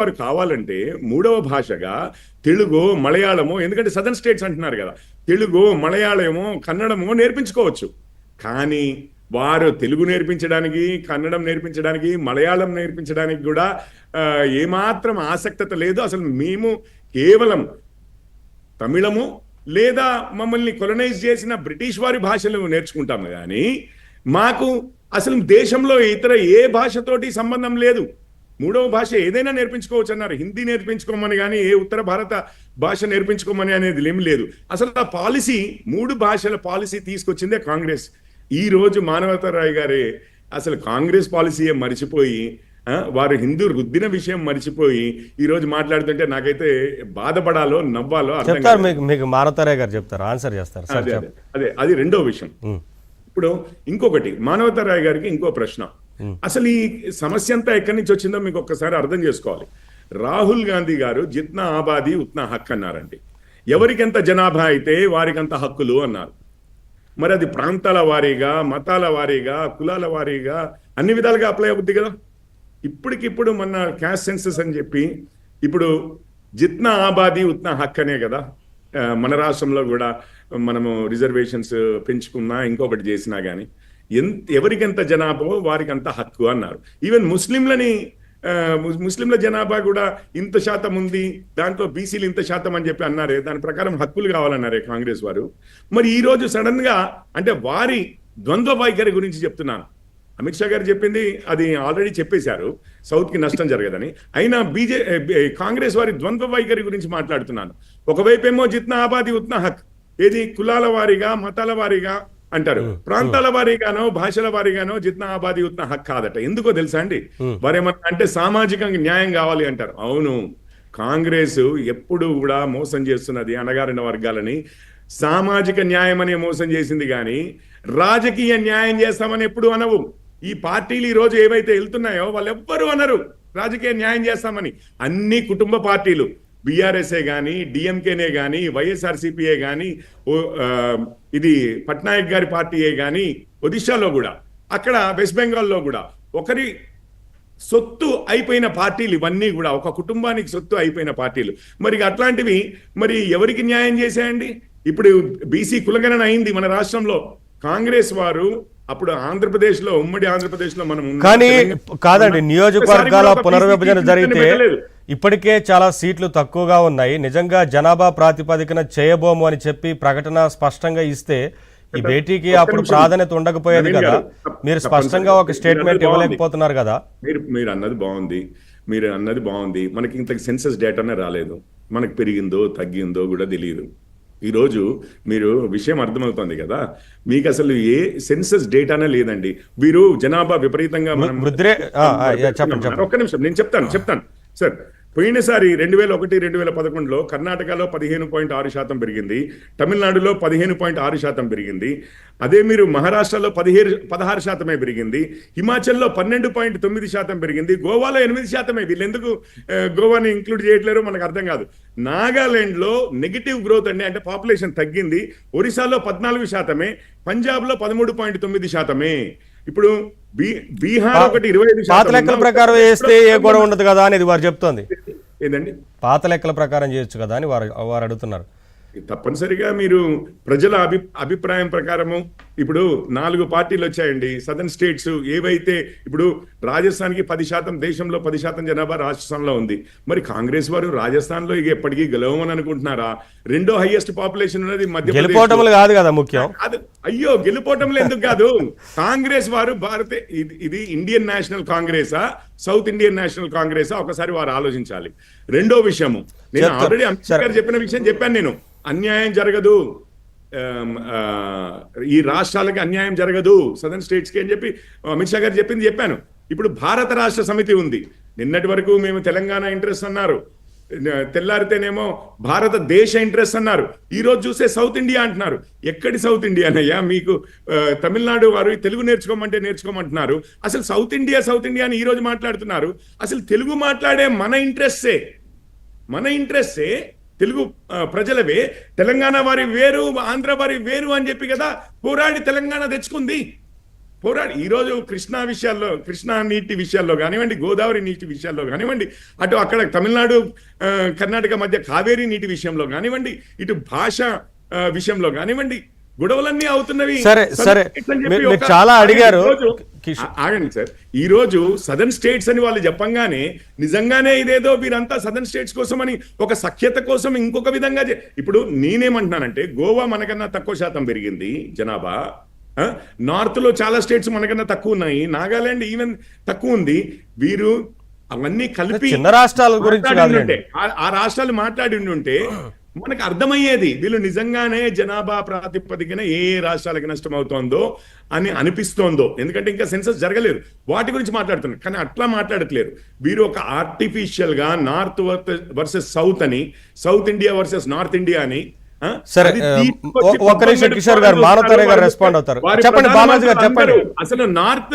వారు కావాలంటే మూడవ భాషగా తెలుగు, మలయాళము, ఎందుకంటే సదర్న్ స్టేట్స్ అంటున్నారు కదా, తెలుగు, మలయాళము, కన్నడము నేర్పించుకోవచ్చు. కానీ వారు తెలుగు నేర్పించడానికి, కన్నడం నేర్పించడానికి, మలయాళం నేర్పించడానికి కూడా ఏమాత్రం ఆసక్తత లేదు. అసలు మేము కేవలం తమిళము లేదా మమ్మల్ని కొలనైజ్ చేసిన బ్రిటిష్ వారి భాషలు నేర్చుకుంటాము, కానీ మాకు అసలు దేశంలో ఇతర ఏ భాషతోటి సంబంధం లేదు. మూడవ భాష ఏదైనా నేర్పించుకోవచ్చు అన్నారు. హిందీ నేర్పించుకోమని కానీ ఏ ఉత్తర భారత భాష నేర్పించుకోమని అనేది ఏమి లేదు. అసలు ఆ పాలసీ, 3 భాషల పాలసీ తీసుకొచ్చిందే కాంగ్రెస్. ఈ రోజు మానవతారాయ్ గారే అసలు కాంగ్రెస్ పాలసీయే మర్చిపోయి, వారు హిందూ రుద్దిన విషయం మర్చిపోయి ఈ రోజు మాట్లాడుతుంటే నాకైతే బాధపడాలో నవ్వాలో అర్థం కాదు. మీకు మానవతారాయ్ గారు చెప్తారు, ఆన్సర్ చేస్తారు. అదే అది రెండో విషయం. ఇప్పుడు ఇంకొకటి, మానవతారాయ్ గారికి ఇంకో ప్రశ్న. అసలు ఈ సమస్య అంతా ఎక్కడి నుంచి వచ్చిందో మీకు ఒక్కసారి అర్థం చేసుకోవాలి. రాహుల్ గాంధీ గారు జిత్నా ఆబాదీ ఉత్నా హక్ అన్నారండి. ఎవరికెంత జనాభా అయితే వారికంత హక్కులు అన్నారు. మరి అది ప్రాంతాల వారీగా, మతాల వారీగా, కులాల వారీగా అన్ని విధాలుగా అప్లై అవుద్ది కదా. ఇప్పటికిప్పుడు మన క్యాస్ట్ సెన్సస్ అని చెప్పి ఇప్పుడు జిత్నా ఆబాదీ ఉత్నా హక్ అనే కదా మన రాష్ట్రంలో కూడా మనము రిజర్వేషన్స్ పెంచుకున్నా ఇంకొకటి చేసినా కానీ ఎవరికెంత జనాభా వారికి అంత హక్కు అన్నారు. ఈవెన్ ముస్లింల జనాభా కూడా ఇంత శాతం ఉంది, దాంట్లో బీసీలు ఇంత శాతం అని చెప్పి అన్నారే, దాని ప్రకారం హక్కులు కావాలన్నారే కాంగ్రెస్ వారు. మరి ఈ రోజు సడన్ గా అంటే వారి ద్వంద్వ వైఖరి గురించి చెప్తున్నాను. అమిత్ షా గారు చెప్పింది అది ఆల్రెడీ చెప్పేశారు, సౌత్ కి నష్టం జరగదని. అయినా కాంగ్రెస్ వారి ద్వంద్వ వైఖరి గురించి మాట్లాడుతున్నాను. ఒకవైపు ఏమో జిత్నా ఆబాదీ ఉత్నా హక్, ఏది కులాల వారీగా, మతాల వారీగా అంటారు, ప్రాంతాల వారీగానో భాషల వారీగానో జిత్నా ఆబాదీ ఉత్నా హక్ కాదట. ఎందుకో తెలుసా అండి? వారేమన్నా అంటే సామాజికంగా న్యాయం కావాలి అంటారు. అవును, కాంగ్రెస్ ఎప్పుడు కూడా మోసం చేస్తున్నది అణగారిన వర్గాలని. సామాజిక న్యాయం అనే మోసం చేసింది, కానీ రాజకీయ న్యాయం చేస్తామని ఎప్పుడు అనవు. ఈ పార్టీలు ఈ రోజు ఏవైతే వెళ్తున్నాయో వాళ్ళు ఎవ్వరు అనరు రాజకీయ న్యాయం చేస్తామని. అన్ని కుటుంబ పార్టీలు, బీఆర్ఎస్ఏ కానీ, డిఎంకేనే కానీ, వైఎస్ఆర్సీపీఏ కానీ, ఇది పట్నాయక్ గారి పార్టీయే కానీ, ఒడిశాలో కూడా, అక్కడ వెస్ట్ బెంగాల్లో కూడా ఒకరి సొత్తు అయిపోయిన పార్టీలు ఇవన్నీ కూడా, ఒక కుటుంబానికి సొత్తు అయిపోయిన పార్టీలు. మరి అట్లాంటివి మరి ఎవరికి న్యాయం చేశాయండి? ఇప్పుడు బీసీ కులగణన అయింది మన రాష్ట్రంలో. కాంగ్రెస్ వారు అప్పుడు ఆంధ్రప్రదేశ్ లో, ఉమ్మడి ఆంధ్రప్రదేశ్ లో మనం కానీ కాదండి, నియోజకవర్గాల పునర్విభజన జరిగితే ఇప్పటికే చాలా సీట్లు తక్కువగా ఉన్నాయి. నిజంగా జనాభా ప్రాతిపదికన చేయబోము అని చెప్పి ప్రకటన స్పష్టంగా ఇస్తే ఈ భేటీకి అప్పుడు ప్రాధాన్యత ఉండకపోయేది కదా. మీరు స్పష్టంగా ఒక స్టేట్మెంట్ ఇవ్వలేకపోతున్నారు కదా. మీరు అన్నది బాగుంది. మనకి ఇంత సెన్సస్ డేటానే రాలేదు, మనకు పెరిగిందో తగ్గిందో కూడా తెలియదు. ఈరోజు మీరు విషయం అర్థమవుతుంది కదా, మీకు అసలు ఏ సెన్సస్ డేటానే లేదండి. వీరు జనాభా విపరీతంగా ఒక్క నిమిషం నేను చెప్తాను సార్. పోయినసారి 2001-2011లో కర్ణాటకలో 15.6% పెరిగింది, తమిళనాడులో 15.6% పెరిగింది. అదే మీరు మహారాష్ట్రలో 16% పెరిగింది, హిమాచల్లో 12.9% పెరిగింది, గోవాలో 8%. వీళ్ళు ఎందుకు గోవాని ఇంక్లూడ్ చేయట్లేరు మనకు అర్థం కాదు. నాగాలాండ్లో నెగిటివ్ గ్రోత్ అండి, అంటే పాపులేషన్ తగ్గింది. ఒరిస్సాలో 14%, పంజాబ్లో 13.9%. ఇప్పుడు బీహార్ ఒకటి 25%. పాత లెక్కల ప్రకారం వేస్తే ఏ గొడవ ఉండదు కదా అనేది వారు చెప్తోంది. ఏదండి? పాత లెక్కల ప్రకారం చేయొచ్చు కదా అని వారు అడుగుతున్నారు. తప్పనిసరిగా మీరు ప్రజల అభిప్రాయం ప్రకారము ఇప్పుడు 4 పార్టీలు వచ్చాయండి సదర్న్ స్టేట్స్. ఏవైతే ఇప్పుడు రాజస్థాన్కి 10%, దేశంలో 10% జనాభా రాజస్థాన్లో ఉంది. మరి కాంగ్రెస్ వారు రాజస్థాన్లో ఇక ఎప్పటికీ గెలవమని అనుకుంటున్నారా? రెండో హైయెస్ట్ పాపులేషన్ ఉన్నది మధ్యప్రదేశ్ కాదు కదా ముఖ్యం. అయ్యో, గెలుపోవటంలో ఎందుకు కాదు? కాంగ్రెస్ వారు ఇది ఇండియన్ నేషనల్ కాంగ్రెసా, సౌత్ ఇండియన్ నేషనల్ కాంగ్రెసా? ఒకసారి వారు ఆలోచించాలి. రెండో విషయము, నేను ఆల్రెడీ అమిత్ షా గారు చెప్పిన విషయం చెప్పాను. నేను అన్యాయం జరగదు, ఈ రాష్ట్రాలకి అన్యాయం జరగదు సదర్న్ స్టేట్స్కి అని చెప్పి అమిత్ షా గారు చెప్పాను. ఇప్పుడు భారత రాష్ట్ర సమితి ఉంది. నిన్నటి వరకు మేము తెలంగాణ ఇంట్రెస్ట్ అన్నారు, తెల్లారితేనేమో భారతదేశ ఇంట్రెస్ట్ అన్నారు, ఈ రోజు చూస్తే సౌత్ ఇండియా అంటున్నారు. ఎక్కడి సౌత్ ఇండియానయ్యా? మీకు తమిళనాడు వారు తెలుగు నేర్చుకోమంటున్నారు. అసలు సౌత్ ఇండియా అని ఈ రోజు మాట్లాడుతున్నారు. అసలు తెలుగు మాట్లాడే మన ఇంట్రెస్టే తెలుగు ప్రజలవే. తెలంగాణ వారి వేరు, ఆంధ్ర వారి వేరు అని చెప్పి కదా పోరాడి తెలంగాణ తెచ్చుకుంది. పోరాడి ఈరోజు కృష్ణా నీటి విషయాల్లో కానివ్వండి, గోదావరి నీటి విషయాల్లో కానివ్వండి, అటు అక్కడ తమిళనాడు కర్ణాటక మధ్య కావేరీ నీటి విషయంలో కానివ్వండి, ఇటు భాష విషయంలో కానివ్వండి, గొడవలన్నీ అవుతున్నవి. సరే మీరు చాలా అడిగారు. ఆగండి సార్, ఈ రోజు సదర్న్ స్టేట్స్ అని వాళ్ళు చెప్పంగానే నిజంగానే ఇదేదో వీరంతా సదర్న్ స్టేట్స్ కోసం అని ఒక సఖ్యత కోసం ఇంకొక విధంగా ఇప్పుడు నేనేమంటున్నానంటే, గోవా మనకన్నా తక్కువ శాతం పెరిగింది జనాభా, నార్త్ లో చాలా స్టేట్స్ మనకన్నా తక్కువ ఉన్నాయి, నాగాలాండ్ ఈవెన్ తక్కువ ఉంది. వీరు అవన్నీ కలిపి చిన్న రాష్ట్రాల గురించి ఆ రాష్ట్రాలు మాట్లాడి ఉంటే మనకు అర్థమయ్యేది వీళ్ళు నిజంగానే జనాభా ప్రాతిపదికన ఏ రాష్ట్రాలకి నష్టం అవుతోందో అని అనిపిస్తోందో. ఎందుకంటే ఇంకా సెన్సస్ జరగలేదు, వాటి గురించి మాట్లాడుతున్నారు. కానీ అట్లా మాట్లాడట్లేరు వీరు. ఒక ఆర్టిఫిషియల్ గా నార్త్ వర్సెస్ సౌత్ అని, south India versus north India అని. సరే ఒక్క నిమిషం కిషోర్ గారు, మానవతరే గారు రెస్పాండ్ అవుతారు. చెప్పండి బాలాజీ గారు, చెప్పండి. అసలు నార్త్